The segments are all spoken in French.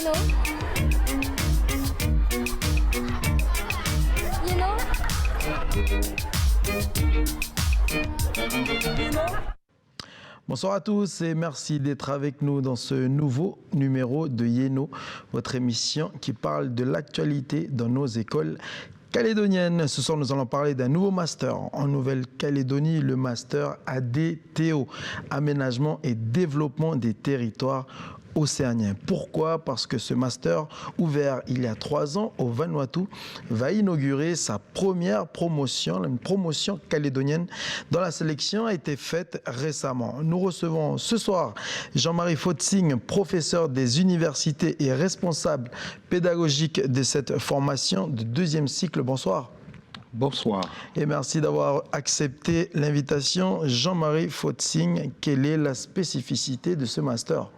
know? You know? Bonsoir à tous et merci d'être avec nous dans ce nouveau numéro de Yeno, votre émission qui parle de l'actualité dans nos écoles calédoniennes. Ce soir, nous allons parler d'un nouveau master en Nouvelle-Calédonie, le master ADTO, Aménagement et Développement des territoires océaniens. Pourquoi? Parce que ce master, ouvert il y a 3 ans au Vanuatu, va inaugurer sa première promotion, une promotion calédonienne dont la sélection a été faite récemment. Nous recevons ce soir Jean-Marie Fotsing, professeur des universités et responsable pédagogique de cette formation de 2e cycle. Bonsoir. Bonsoir. Et merci d'avoir accepté l'invitation. Jean-Marie Fotsing, quelle est la spécificité de ce master?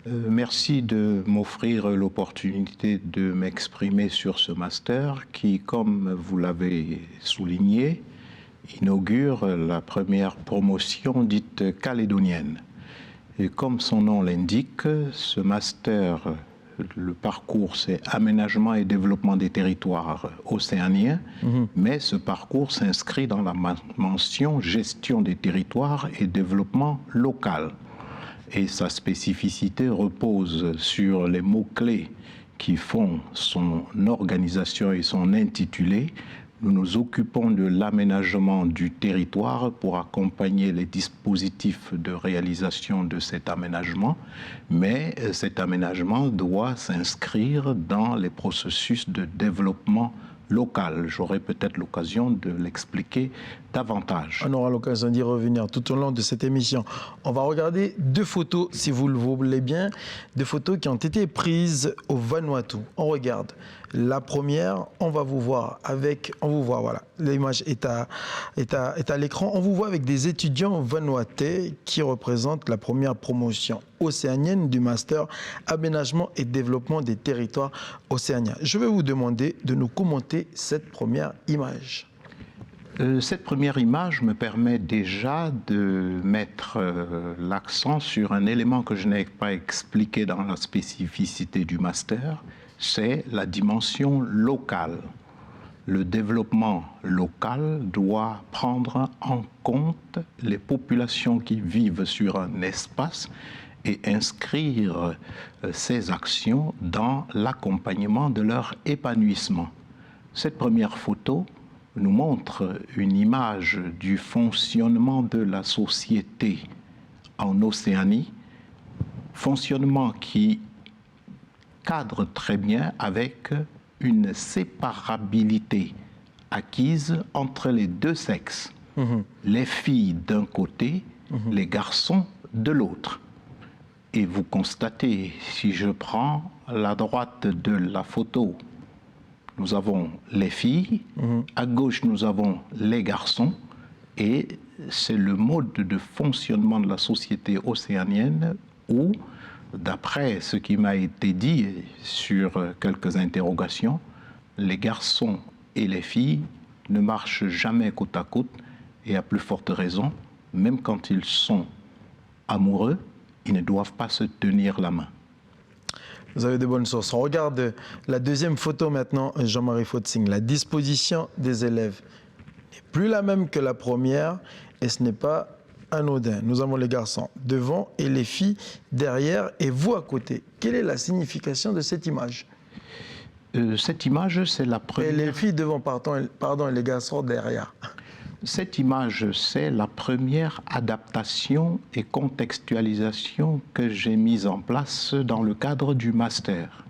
Merci de m'offrir l'opportunité de m'exprimer sur ce master qui, comme vous l'avez souligné, inaugure la première promotion dite calédonienne. Et comme son nom l'indique, ce master, le parcours, c'est Aménagement et Développement des territoires océaniens, mais ce parcours s'inscrit dans la mention Gestion des territoires et développement local. Et sa spécificité repose sur les mots-clés qui font son organisation et son intitulé. Nous nous occupons de l'aménagement du territoire pour accompagner les dispositifs de réalisation de cet aménagement, mais cet aménagement doit s'inscrire dans les processus de développement local. J'aurai peut-être l'occasion de l'expliquer davantage. On aura l'occasion d'y revenir tout au long de cette émission. On va regarder 2 photos, si vous le voulez bien, 2 photos qui ont été prises au Vanuatu. On regarde. La première, on vous voit, voilà, l'image est à l'écran. On vous voit avec des étudiants vanuatais qui représentent la première promotion océanienne du master Aménagement et Développement des territoires océaniens. Je vais vous demander de nous commenter cette première image. Cette première image me permet déjà de mettre l'accent sur un élément que je n'ai pas expliqué dans la spécificité du master, c'est la dimension locale. Le développement local doit prendre en compte les populations qui vivent sur un espace et inscrire ces actions dans l'accompagnement de leur épanouissement. Cette première photo nous montre une image du fonctionnement de la société en Océanie, fonctionnement qui cadre très bien avec une séparabilité acquise entre les 2 sexes, les filles d'un côté, les garçons de l'autre. Et vous constatez, si je prends la droite de la photo, nous avons les filles, à gauche nous avons les garçons, et c'est le mode de fonctionnement de la société océanienne où, d'après ce qui m'a été dit sur quelques interrogations, les garçons et les filles ne marchent jamais côte à côte, et à plus forte raison, même quand ils sont amoureux, ils ne doivent pas se tenir la main. Vous avez de bonnes sources. On regarde la 2e photo maintenant, Jean-Marie Fotsing. La disposition des élèves n'est plus la même que la première et ce n'est pas anodin. Nous avons les garçons devant et les filles derrière et vous à côté. Quelle est la signification de cette image? Cette image, c'est la première... Et les filles devant, pardon, et les garçons derrière. Cette image, c'est la première adaptation et contextualisation que j'ai mise en place dans le cadre du master.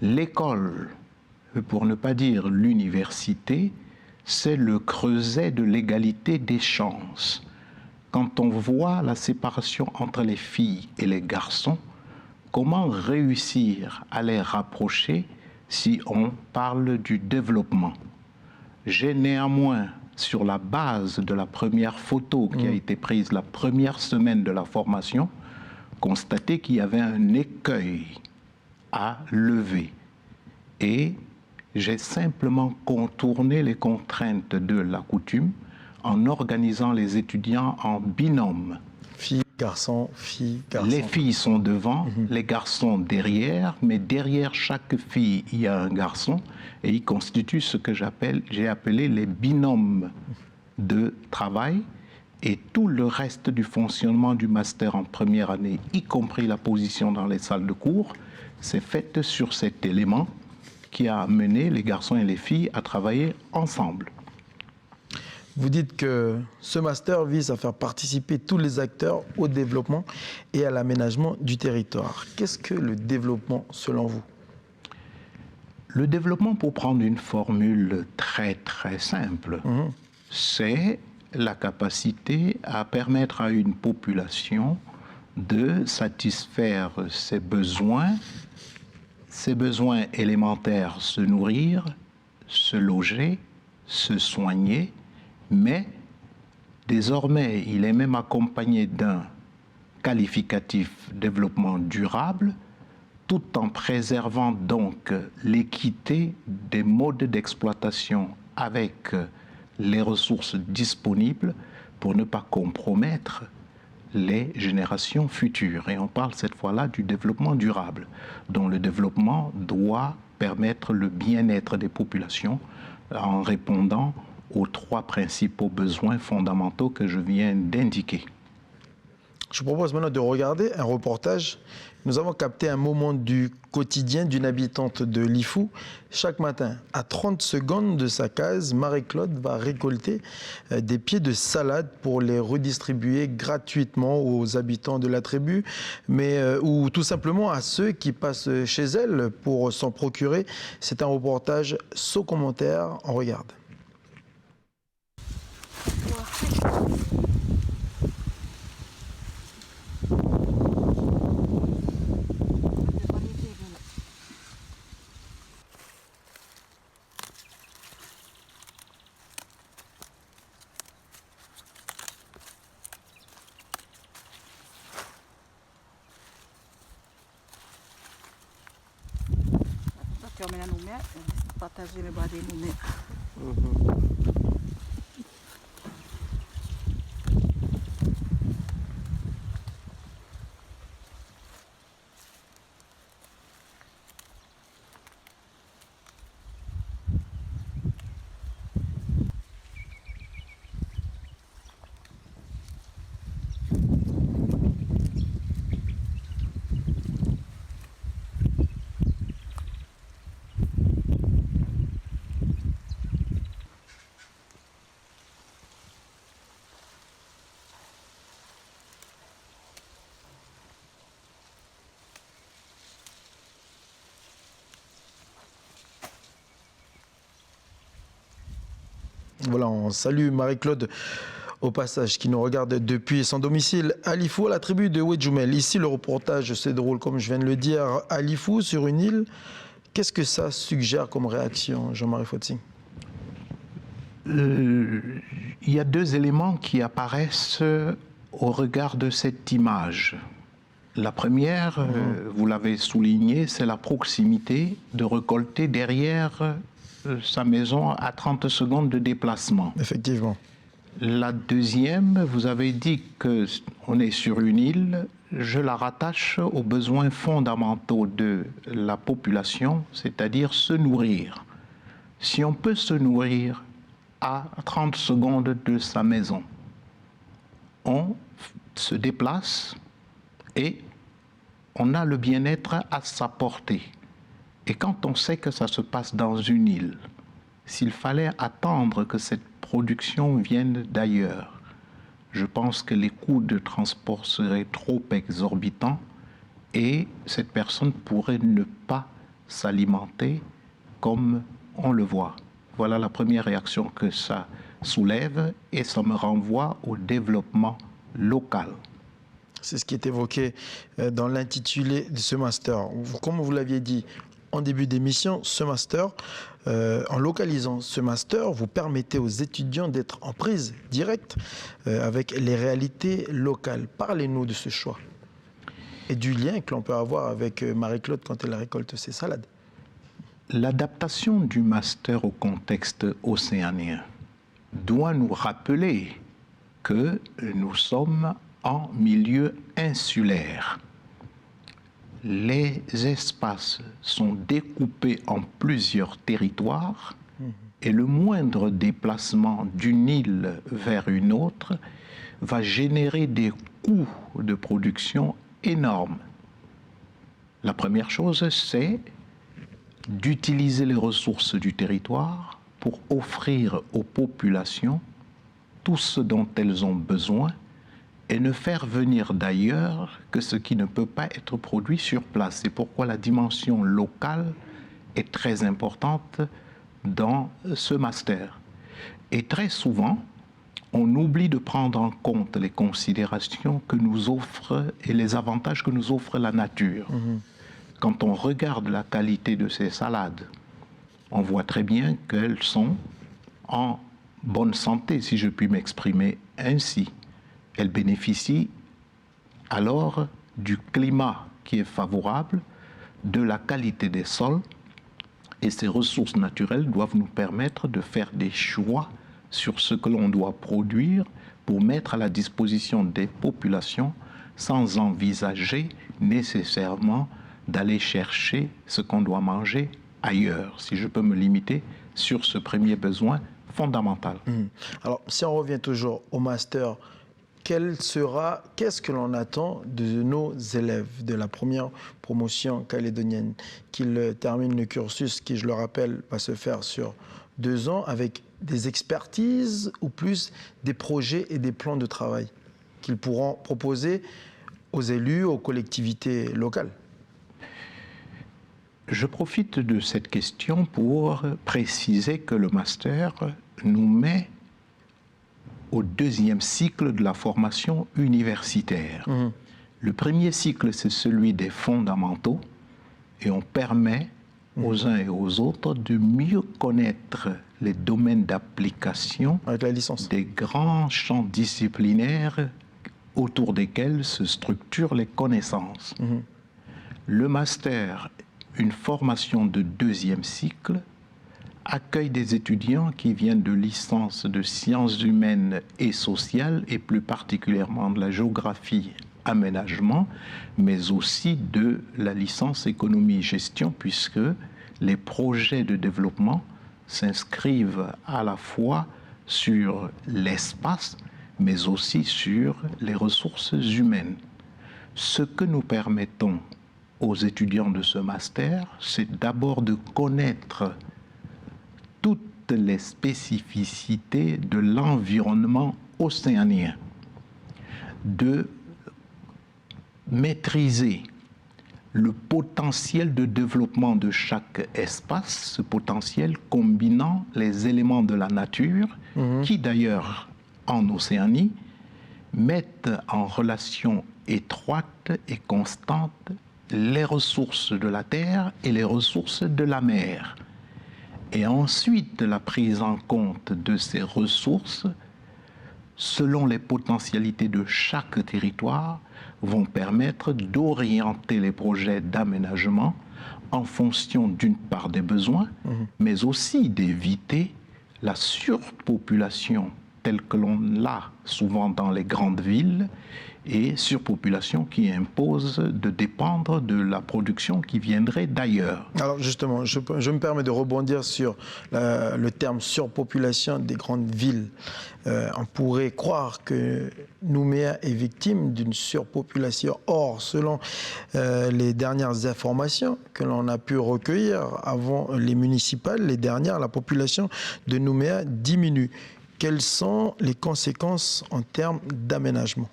L'école, pour ne pas dire l'université, c'est le creuset de l'égalité des chances. Quand on voit la séparation entre les filles et les garçons, comment réussir à les rapprocher si on parle du développement? J'ai néanmoins, sur la base de la première photo qui a été prise la première semaine de la formation, constaté qu'il y avait un écueil à lever. Et j'ai simplement contourné les contraintes de la coutume en organisant les étudiants en binôme. Filles Garçons, filles, garçons. Les filles sont devant, les garçons derrière, mais derrière chaque fille, il y a un garçon et ils constituent ce que j'ai appelé les binômes de travail. Et tout le reste du fonctionnement du master en première année, y compris la position dans les salles de cours, c'est fait sur cet élément qui a amené les garçons et les filles à travailler ensemble. Vous dites que ce master vise à faire participer tous les acteurs au développement et à l'aménagement du territoire. Qu'est-ce que le développement selon vous? Le développement, pour prendre une formule très très simple, c'est la capacité à permettre à une population de satisfaire ses besoins élémentaires, se nourrir, se loger, se soigner, mais désormais, il est même accompagné d'un qualificatif développement durable, tout en préservant donc l'équité des modes d'exploitation avec les ressources disponibles pour ne pas compromettre les générations futures. Et on parle cette fois-là du développement durable, dont le développement doit permettre le bien-être des populations en répondant aux 3 principaux besoins fondamentaux que je viens d'indiquer. Je vous propose maintenant de regarder un reportage. Nous avons capté un moment du quotidien d'une habitante de Lifou. Chaque matin, à 30 secondes de sa case, Marie-Claude va récolter des pieds de salade pour les redistribuer gratuitement aux habitants de la tribu, ou tout simplement à ceux qui passent chez elle pour s'en procurer. C'est un reportage sans commentaire. On regarde. Voilà, on salue Marie-Claude au passage qui nous regarde depuis son domicile à Lifou, à la tribu de Wedjoumel. Ici, le reportage se déroule, comme je viens de le dire, à Lifou, sur une île. Qu'est-ce que ça suggère comme réaction, Jean-Marie Fotsing? Il y a 2 éléments qui apparaissent au regard de cette image. La première, vous l'avez souligné, c'est la proximité de récolter derrière sa maison à 30 secondes de déplacement. Effectivement. La deuxième, vous avez dit qu'on est sur une île, je la rattache aux besoins fondamentaux de la population, c'est-à-dire se nourrir. Si on peut se nourrir à 30 secondes de sa maison, on se déplace et on a le bien-être à sa portée. Et quand on sait que ça se passe dans une île, s'il fallait attendre que cette production vienne d'ailleurs, je pense que les coûts de transport seraient trop exorbitants et cette personne pourrait ne pas s'alimenter comme on le voit. Voilà la première réaction que ça soulève et ça me renvoie au développement local. C'est ce qui est évoqué dans l'intitulé de ce master. Comme vous l'aviez dit en début d'émission, ce master, en localisant ce master, vous permettez aux étudiants d'être en prise directe avec les réalités locales. Parlez-nous de ce choix et du lien que l'on peut avoir avec Marie-Claude quand elle récolte ses salades. L'adaptation du master au contexte océanien doit nous rappeler que nous sommes en milieu insulaire. Les espaces sont découpés en plusieurs territoires et le moindre déplacement d'une île vers une autre va générer des coûts de production énormes. La première chose, c'est d'utiliser les ressources du territoire pour offrir aux populations tout ce dont elles ont besoin et ne faire venir d'ailleurs que ce qui ne peut pas être produit sur place. C'est pourquoi la dimension locale est très importante dans ce master. Et très souvent, on oublie de prendre en compte les considérations que nous offre et les avantages que nous offre la nature. Quand on regarde la qualité de ces salades, on voit très bien qu'elles sont en bonne santé, si je puis m'exprimer ainsi. Elles bénéficient alors du climat qui est favorable, de la qualité des sols, et ces ressources naturelles doivent nous permettre de faire des choix sur ce que l'on doit produire pour mettre à la disposition des populations sans envisager nécessairement d'aller chercher ce qu'on doit manger ailleurs, si je peux me limiter sur ce premier besoin fondamental. Alors, si on revient toujours au master, qu'est-ce que l'on attend de nos élèves de la première promotion calédonienne, qu'ils terminent le cursus qui, je le rappelle, va se faire sur 2 ans avec des expertises ou plus des projets et des plans de travail qu'ils pourront proposer aux élus, aux collectivités locales? Je profite de cette question pour préciser que le master nous met au 2e cycle de la formation universitaire. Le premier cycle, c'est celui des fondamentaux, et on permet aux uns et aux autres de mieux connaître les domaines d'application avec la licence, des grands champs disciplinaires autour desquels se structurent les connaissances. Le master, une formation de 2e cycle, accueille des étudiants qui viennent de licences de sciences humaines et sociales, et plus particulièrement de la géographie, aménagement, mais aussi de la licence économie-gestion, puisque les projets de développement s'inscrivent à la fois sur l'espace, mais aussi sur les ressources humaines. Ce que nous permettons aux étudiants de ce master, c'est d'abord de connaître toutes les spécificités de l'environnement océanien, de maîtriser le potentiel de développement de chaque espace, ce potentiel combinant les éléments de la nature, qui d'ailleurs en Océanie mettent en relation étroite et constante les ressources de la terre et les ressources de la mer. Et ensuite, la prise en compte de ces ressources, selon les potentialités de chaque territoire, vont permettre d'orienter les projets d'aménagement en fonction d'une part des besoins, mais aussi d'éviter la surpopulation telle que l'on l'a souvent dans les grandes villes, et surpopulation qui impose de dépendre de la production qui viendrait d'ailleurs. Alors justement, je me permets de rebondir sur le terme surpopulation des grandes villes. On pourrait croire que Nouméa est victime d'une surpopulation. Or, selon les dernières informations que l'on a pu recueillir avant les municipales, les dernières, la population de Nouméa diminue. Quelles sont les conséquences en termes d'aménagement ?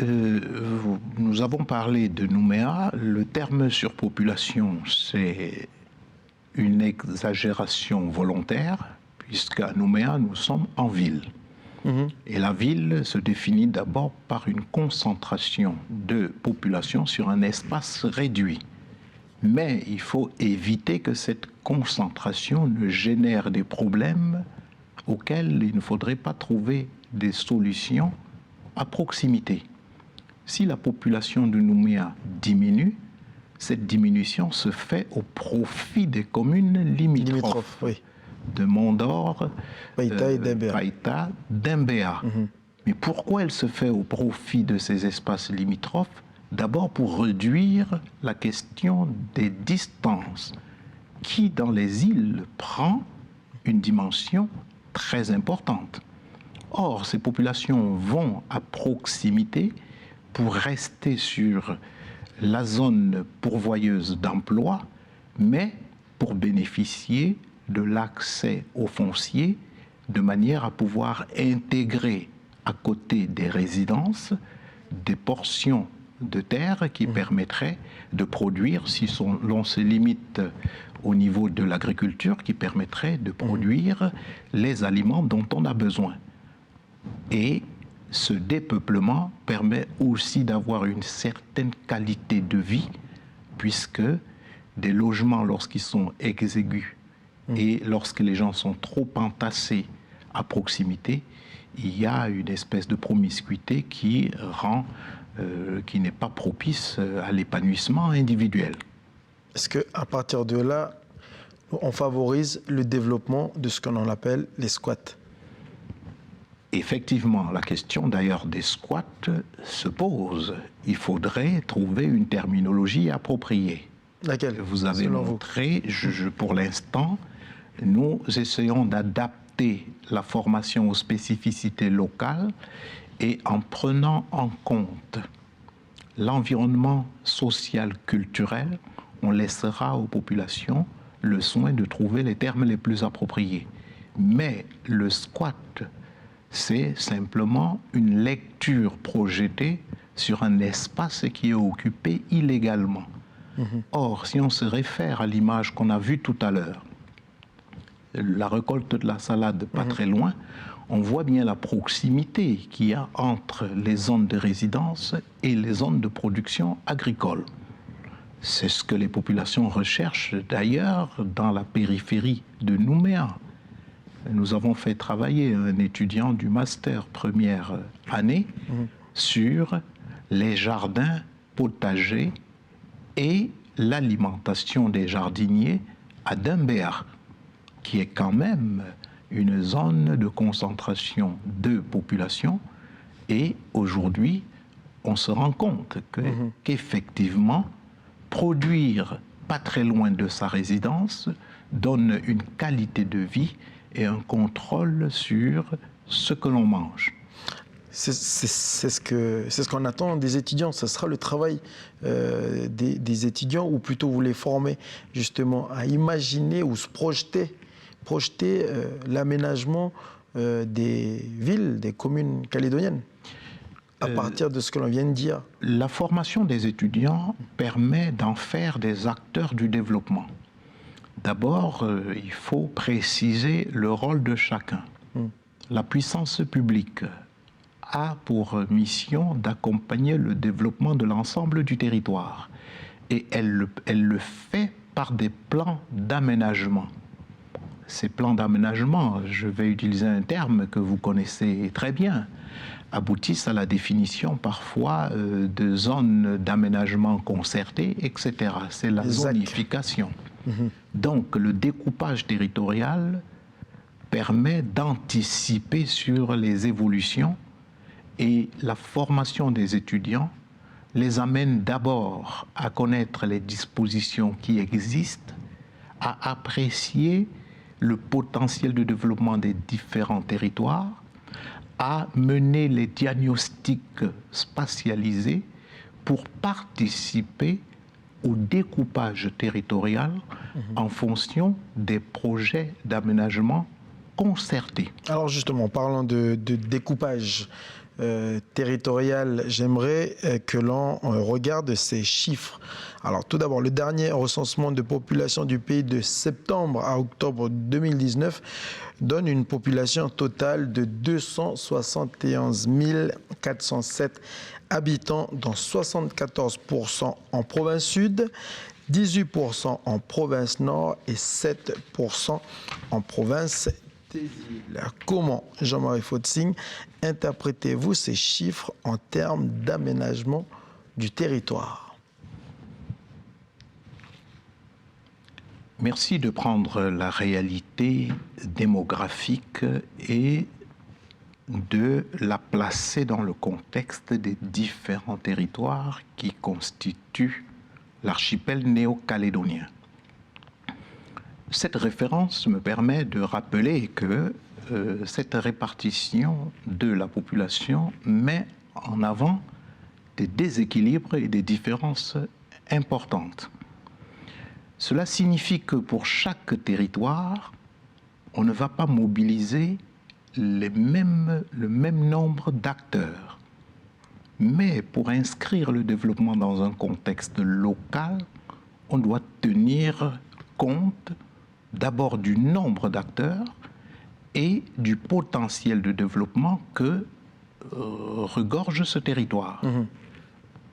Nous avons parlé de Nouméa. Le terme surpopulation, c'est une exagération volontaire, puisqu'à Nouméa, nous sommes en ville. Et la ville se définit d'abord par une concentration de population sur un espace réduit. Mais il faut éviter que cette concentration ne génère des problèmes auxquels il ne faudrait pas trouver des solutions à proximité. Si la population de Nouméa diminue, cette diminution se fait au profit des communes limitrophes, oui. de Mondor, Païta et d'Embéa. Païta, d'Embéa. Mais pourquoi elle se fait au profit de ces espaces limitrophes? D'abord pour réduire la question des distances, qui dans les îles prend une dimension très importante. Or, ces populations vont à proximité pour rester sur la zone pourvoyeuse d'emploi, mais pour bénéficier de l'accès au foncier de manière à pouvoir intégrer à côté des résidences des portions de terre qui permettraient de produire, si l'on se limite au niveau de l'agriculture, qui permettrait de produire les aliments dont on a besoin. Et ce dépeuplement permet aussi d'avoir une certaine qualité de vie, puisque des logements, lorsqu'ils sont exigus et lorsque les gens sont trop entassés à proximité, il y a une espèce de promiscuité qui qui n'est pas propice à l'épanouissement individuel. Est-ce qu'à partir de là, on favorise le développement de ce qu'on appelle les squats? Effectivement, la question d'ailleurs des squats se pose. Il faudrait trouver une terminologie appropriée. Laquelle? Vous avez montré, pour l'instant, nous essayons d'adapter la formation aux spécificités locales et en prenant en compte l'environnement social culturel, on laissera aux populations le soin de trouver les termes les plus appropriés. Mais le squat, c'est simplement une lecture projetée sur un espace qui est occupé illégalement. Or, si on se réfère à l'image qu'on a vue tout à l'heure, la récolte de la salade pas très loin, on voit bien la proximité qu'il y a entre les zones de résidence et les zones de production agricole. C'est ce que les populations recherchent d'ailleurs dans la périphérie de Nouméa. Nous avons fait travailler un étudiant du master première année sur les jardins potagers et l'alimentation des jardiniers à Dumbéa, qui est quand même une zone de concentration de population. Et aujourd'hui, on se rend compte qu'effectivement, produire pas très loin de sa résidence donne une qualité de vie et un contrôle sur ce que l'on mange. C'est ce qu'on attend des étudiants. Ce sera le travail des étudiants, ou plutôt vous les formez justement à imaginer ou se projeter l'aménagement des villes, des communes calédoniennes, à partir de ce que l'on vient de dire. La formation des étudiants permet d'en faire des acteurs du développement. D'abord, il faut préciser le rôle de chacun. La puissance publique a pour mission d'accompagner le développement de l'ensemble du territoire. Et elle le fait par des plans d'aménagement. Ces plans d'aménagement, je vais utiliser un terme que vous connaissez très bien, aboutissent à la définition parfois de zones d'aménagement concertées, etc. C'est la zonification. Donc le découpage territorial permet d'anticiper sur les évolutions, et la formation des étudiants les amène d'abord à connaître les dispositions qui existent, à apprécier le potentiel de développement des différents territoires, à mener les diagnostics spatialisés pour participer au découpage territorial en fonction des projets d'aménagement concertés. Alors justement, parlant de découpage territorial, j'aimerais que l'on regarde ces chiffres. Alors tout d'abord, le dernier recensement de population du pays de septembre à octobre 2019 donne une population totale de 271 407 habitants, dont 74% en province sud, 18% en province nord et 7% en province des îles. Comment, Jean-Marie Fautsing, interprétez-vous ces chiffres en termes d'aménagement du territoire? Merci de prendre la réalité démographique et de la placer dans le contexte des différents territoires qui constituent l'archipel néo-calédonien. Cette référence me permet de rappeler que cette répartition de la population met en avant des déséquilibres et des différences importantes. Cela signifie que pour chaque territoire, on ne va pas mobiliser le même nombre d'acteurs. Mais pour inscrire le développement dans un contexte local, on doit tenir compte d'abord du nombre d'acteurs et du potentiel de développement que regorge ce territoire.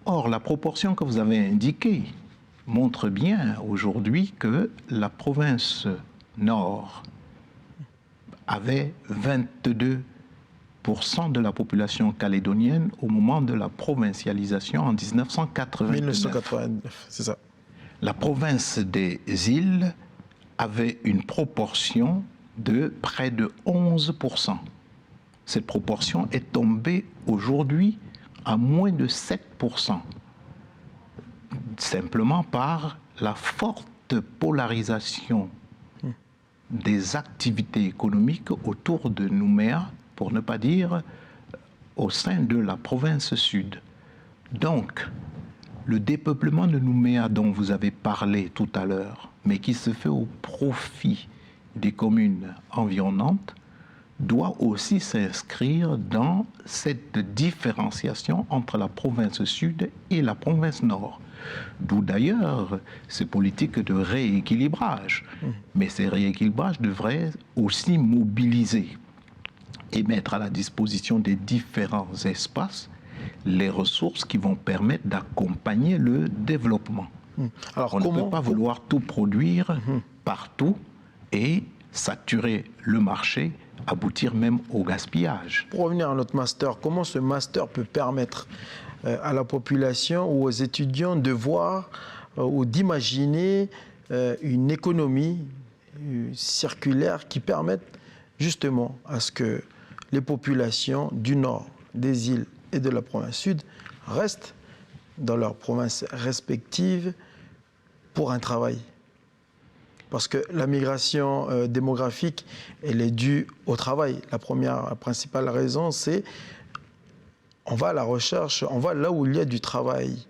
Or, la proportion que vous avez indiquée montre bien aujourd'hui que la province Nord avait 22% de la population calédonienne au moment de la provincialisation en 1989. 1989, c'est ça. La province des îles avait une proportion de près de 11%. Cette proportion est tombée aujourd'hui à moins de 7%, simplement par la forte polarisation des activités économiques autour de Nouméa, pour ne pas dire au sein de la province sud. Donc, le dépeuplement de Nouméa dont vous avez parlé tout à l'heure, mais qui se fait au profit des communes environnantes, doit aussi s'inscrire dans cette différenciation entre la province sud et la province nord. D'où d'ailleurs ces politiques de rééquilibrage. Mais ces rééquilibrages devraient aussi mobiliser et mettre à la disposition des différents espaces les ressources qui vont permettre d'accompagner le développement. Alors, on ne peut pas vouloir tout produire partout et saturer le marché, aboutir même au gaspillage. Pour revenir à notre master, comment ce master peut permettre à la population ou aux étudiants de voir ou d'imaginer une économie circulaire qui permette justement à ce que les populations du nord, des îles et de la province sud restent dans leurs provinces respectives pour un travail? Parce que la migration démographique, elle est due au travail. La principale raison, c'est on va à la recherche, on va là où il y a du travail.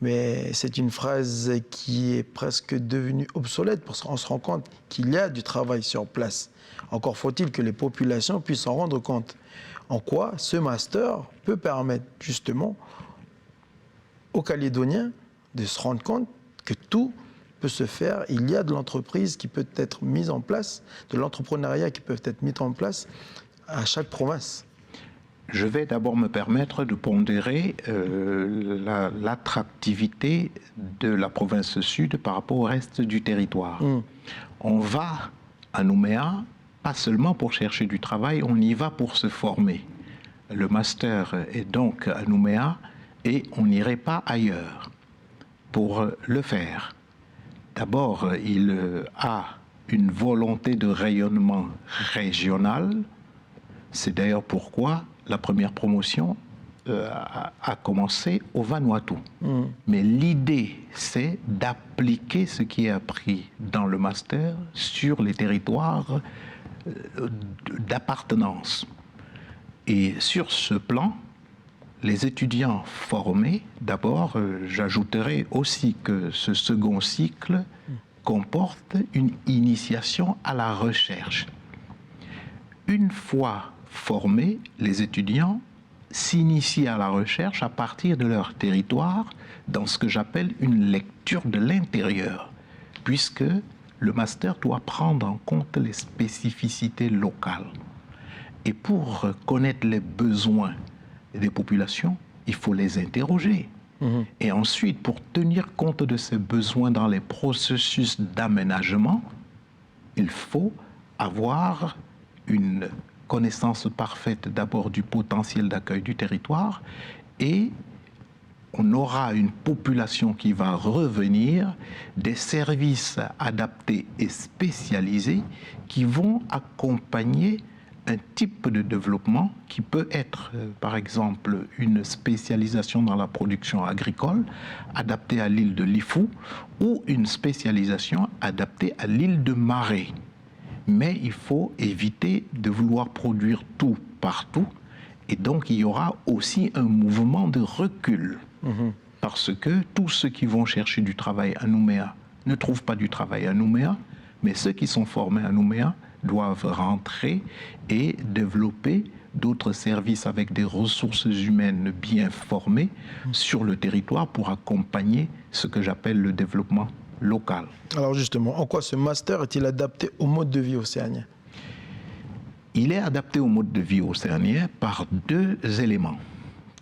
Mais c'est une phrase qui est presque devenue obsolète parce qu'on se rend compte qu'il y a du travail sur place. Encore faut-il que les populations puissent s'en rendre compte. En quoi ce master peut permettre justement aux Calédoniens de se rendre compte que tout peut se faire. Il y a de l'entreprise qui peut être mise en place, de l'entrepreneuriat qui peut être mis en place à chaque province. Je vais d'abord me permettre de pondérer l'attractivité de la province sud par rapport au reste du territoire. On va à Nouméa, pas seulement pour chercher du travail, on y va pour se former. Le master est donc à Nouméa et on n'irait pas ailleurs pour le faire. D'abord, il a une volonté de rayonnement régional. C'est d'ailleurs pourquoi la première promotion a commencé au Vanuatu. Mais l'idée, c'est d'appliquer ce qui est appris dans le master sur les territoires d'appartenance. Et sur ce plan, les étudiants formés, d'abord, j'ajouterai aussi que ce second cycle comporte une initiation à la recherche. Une fois formés, les étudiants s'initient à la recherche à partir de leur territoire dans ce que j'appelle une lecture de l'intérieur, puisque le master doit prendre en compte les spécificités locales. Et pour connaître les besoins des populations, il faut les interroger. Et ensuite, pour tenir compte de ces besoins dans les processus d'aménagement, il faut avoir une connaissance parfaite d'abord du potentiel d'accueil du territoire et on aura une population qui va revenir, des services adaptés et spécialisés qui vont accompagner un type de développement qui peut être, par exemple, une spécialisation dans la production agricole adaptée à l'île de Lifou ou une spécialisation adaptée à l'île de Marais. Mais il faut éviter de vouloir produire tout partout et donc il y aura aussi un mouvement de recul parce que tous ceux qui vont chercher du travail à Nouméa ne trouvent pas du travail à Nouméa, mais ceux qui sont formés à Nouméa doivent rentrer et développer d'autres services avec des ressources humaines bien formées sur le territoire pour accompagner ce que j'appelle le développement local. Alors justement, en quoi ce master est-il adapté au mode de vie océanien? Il est adapté au mode de vie océanien par deux éléments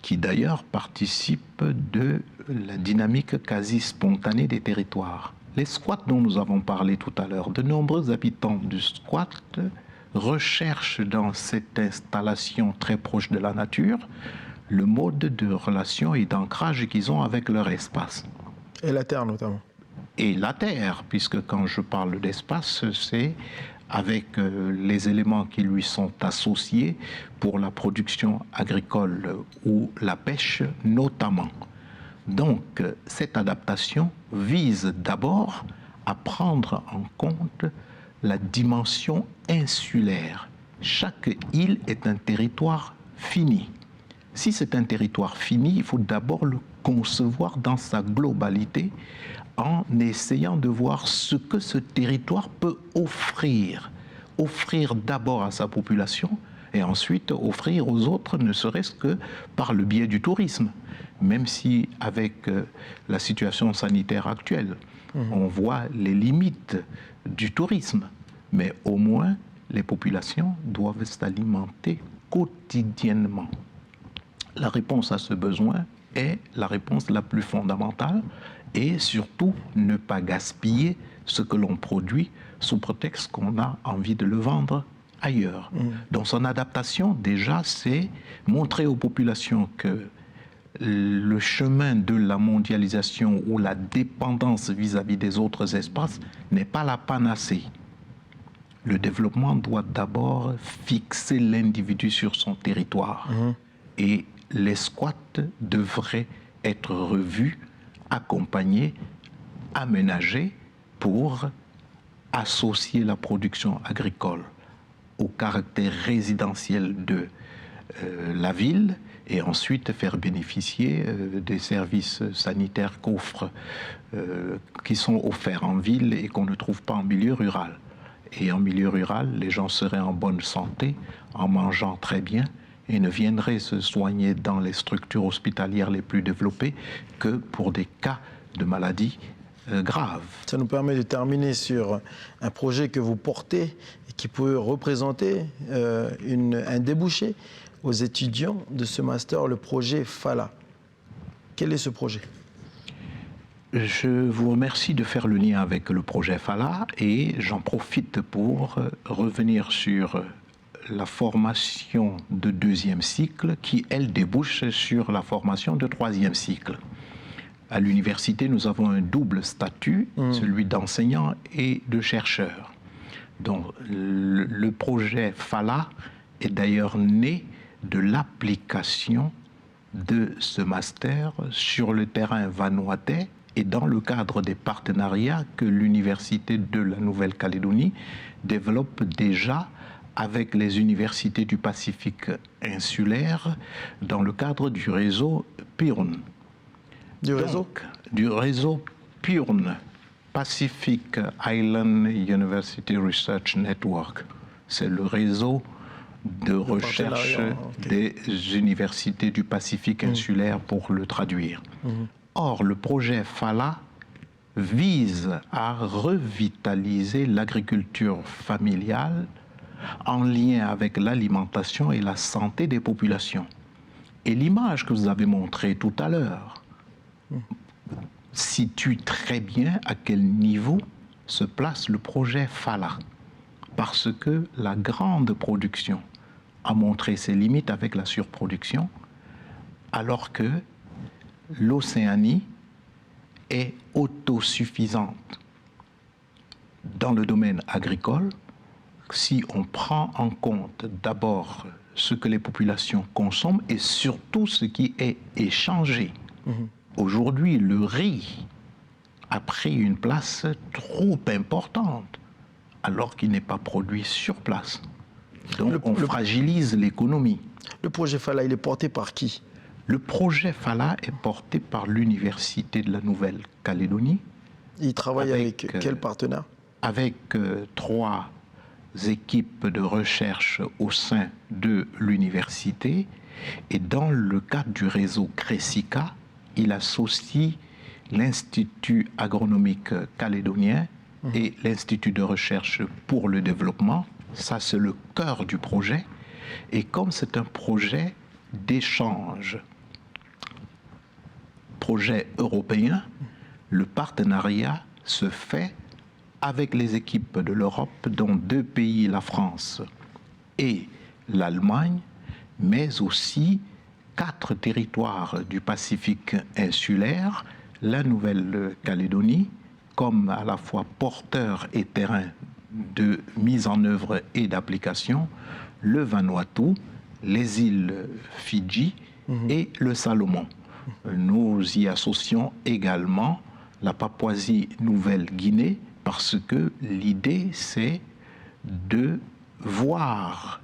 qui d'ailleurs participent de la dynamique quasi spontanée des territoires. Les squats dont nous avons parlé tout à l'heure, de nombreux habitants du squat recherchent dans cette installation très proche de la nature le mode de relation et d'ancrage qu'ils ont avec leur espace. Et la terre notamment. Et la terre, puisque quand je parle d'espace, c'est avec les éléments qui lui sont associés pour la production agricole ou la pêche notamment. Donc, cette adaptation vise d'abord à prendre en compte la dimension insulaire. Chaque île est un territoire fini. Si c'est un territoire fini, il faut d'abord le concevoir dans sa globalité en essayant de voir ce que ce territoire peut offrir. Offrir d'abord à sa population et ensuite offrir aux autres, ne serait-ce que par le biais du tourisme. Même si avec la situation sanitaire actuelle, on voit les limites du tourisme, mais au moins les populations doivent s'alimenter quotidiennement. La réponse à ce besoin est la réponse la plus fondamentale et surtout ne pas gaspiller ce que l'on produit sous prétexte qu'on a envie de le vendre ailleurs. Dans son adaptation, déjà, c'est montrer aux populations que le chemin de la mondialisation ou la dépendance vis-à-vis des autres espaces n'est pas la panacée. Le développement doit d'abord fixer l'individu sur son territoire. Et les squats devraient être revus, accompagnés, aménagés pour associer la production agricole au caractère résidentiel de la ville et ensuite faire bénéficier des services sanitaires qui sont offerts en ville et qu'on ne trouve pas en milieu rural. Et en milieu rural, les gens seraient en bonne santé, en mangeant très bien, et ne viendraient se soigner dans les structures hospitalières les plus développées que pour des cas de maladies graves. Ça nous permet de terminer sur un projet que vous portez et qui peut représenter un débouché aux étudiants de ce master, le projet FALA. Quel est ce projet ? Je vous remercie de faire le lien avec le projet FALA et j'en profite pour revenir sur la formation de deuxième cycle qui, elle, débouche sur la formation de troisième cycle. À l'université, nous avons un double statut, celui d'enseignant et de chercheur. Donc, le projet FALA est d'ailleurs né de l'application de ce master sur le terrain vanuatais et dans le cadre des partenariats que l'Université de la Nouvelle-Calédonie développe déjà avec les universités du Pacifique insulaire dans le cadre du réseau PIRN. Du réseau PIRN, Pacific Island University Research Network. C'est le réseau de recherche des universités du Pacifique insulaire pour le traduire. Or, le projet FALA vise à revitaliser l'agriculture familiale en lien avec l'alimentation et la santé des populations. Et l'image que vous avez montrée tout à l'heure situe très bien à quel niveau se place le projet FALA. Parce que la grande production a montré ses limites avec la surproduction, alors que l'Océanie est autosuffisante dans le domaine agricole, si on prend en compte d'abord ce que les populations consomment et surtout ce qui est échangé. Aujourd'hui, le riz a pris une place trop importante alors qu'il n'est pas produit sur place. Donc on fragilise l'économie. Le projet Fala, il est porté par qui? Le projet Fala est porté par l'Université de la Nouvelle-Calédonie. Il travaille avec quel partenaire? Avec 3 équipes de recherche au sein de l'université. Et dans le cadre du réseau CRESICA, il associe l'Institut agronomique calédonien et l'Institut de recherche pour le développement. Ça, c'est le cœur du projet. Et comme c'est un projet d'échange, projet européen, le partenariat se fait avec les équipes de l'Europe, dont 2 pays, la France et l'Allemagne, mais aussi 4 territoires du Pacifique insulaire, la Nouvelle-Calédonie, comme à la fois porteur et terrain de mise en œuvre et d'application, le Vanuatu, les îles Fidji et le Salomon. Nous y associons également la Papouasie-Nouvelle-Guinée, parce que l'idée, c'est de voir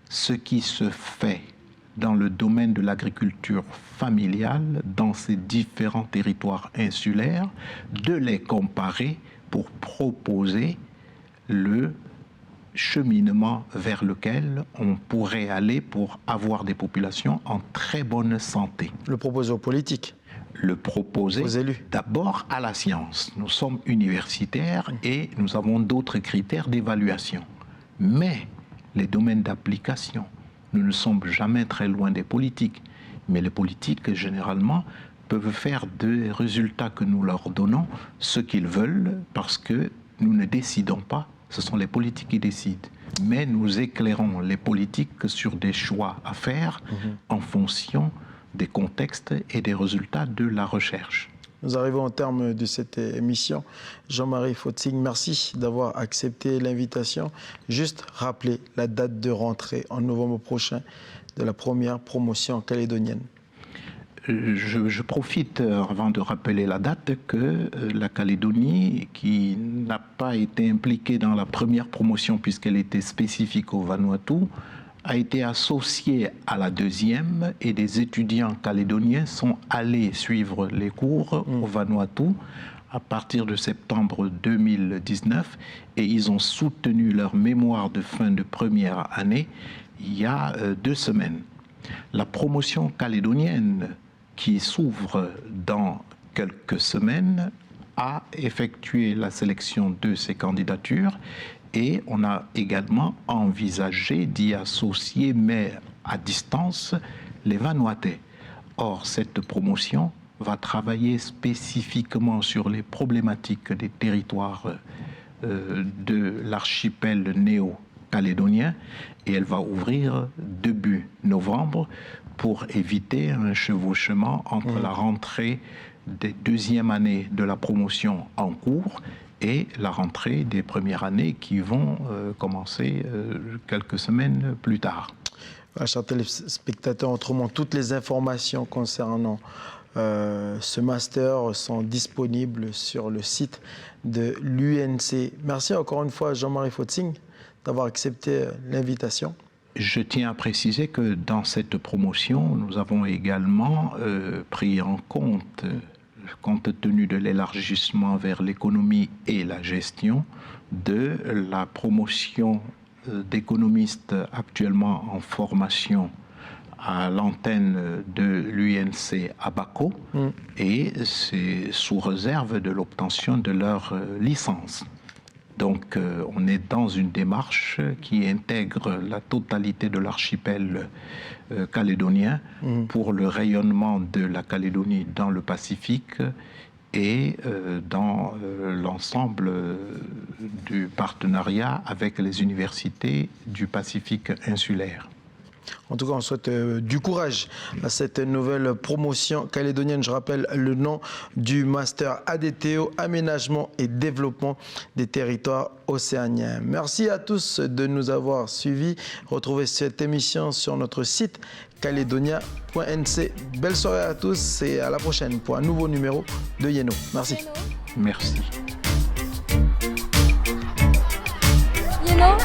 ce qui se fait dans le domaine de l'agriculture familiale dans ces différents territoires insulaires, de les comparer pour proposer le cheminement vers lequel on pourrait aller pour avoir des populations en très bonne santé. Le proposer aux politiques? Le proposer d'abord à la science. Nous sommes universitaires et nous avons d'autres critères d'évaluation. Mais les domaines d'application, nous ne sommes jamais très loin des politiques. Mais les politiques, généralement, peuvent faire des résultats que nous leur donnons ce qu'ils veulent, parce que nous ne décidons pas, ce sont les politiques qui décident. Mais nous éclairons les politiques sur des choix à faire en fonction des contextes et des résultats de la recherche. Nous arrivons au terme de cette émission. Jean-Marie Fotsing, merci d'avoir accepté l'invitation. Juste rappeler la date de rentrée en novembre prochain de la première promotion calédonienne. Je profite, avant de rappeler la date, que la Calédonie, qui n'a pas été impliquée dans la première promotion puisqu'elle était spécifique au Vanuatu, a été associée à la deuxième, et des étudiants calédoniens sont allés suivre les cours au Vanuatu à partir de septembre 2019, et ils ont soutenu leur mémoire de fin de première année il y a 2 semaines. La promotion calédonienne qui s'ouvre dans quelques semaines a effectué la sélection de ces candidatures, et on a également envisagé d'y associer, mais à distance, les Vanuatais. Or, cette promotion va travailler spécifiquement sur les problématiques des territoires de l'archipel néo-calédonien, et elle va ouvrir début novembre pour éviter un chevauchement entre la rentrée des 2e années de la promotion en cours et la rentrée des premières années qui vont commencer quelques semaines plus tard. Chers téléspectateurs, autrement, toutes les informations concernant ce master sont disponibles sur le site de l'UNC. Merci encore une fois, Jean-Marie Fotsing, d'avoir accepté l'invitation. Je tiens à préciser que dans cette promotion, nous avons également pris en compte tenu de l'élargissement vers l'économie et la gestion, de la promotion d'économistes actuellement en formation à l'antenne de l'UNC à Bako, et c'est sous réserve de l'obtention de leur licence. Donc on est dans une démarche qui intègre la totalité de l'archipel calédonien pour le rayonnement de la Calédonie dans le Pacifique et dans l'ensemble du partenariat avec les universités du Pacifique insulaire. En tout cas, on souhaite du courage à cette nouvelle promotion calédonienne. Je rappelle le nom du master ADTO, Aménagement et Développement des territoires océaniens. Merci à tous de nous avoir suivis. Retrouvez cette émission sur notre site calédonia.nc. Belle soirée à tous et à la prochaine pour un nouveau numéro de Yeno. Merci. Merci. Yeno.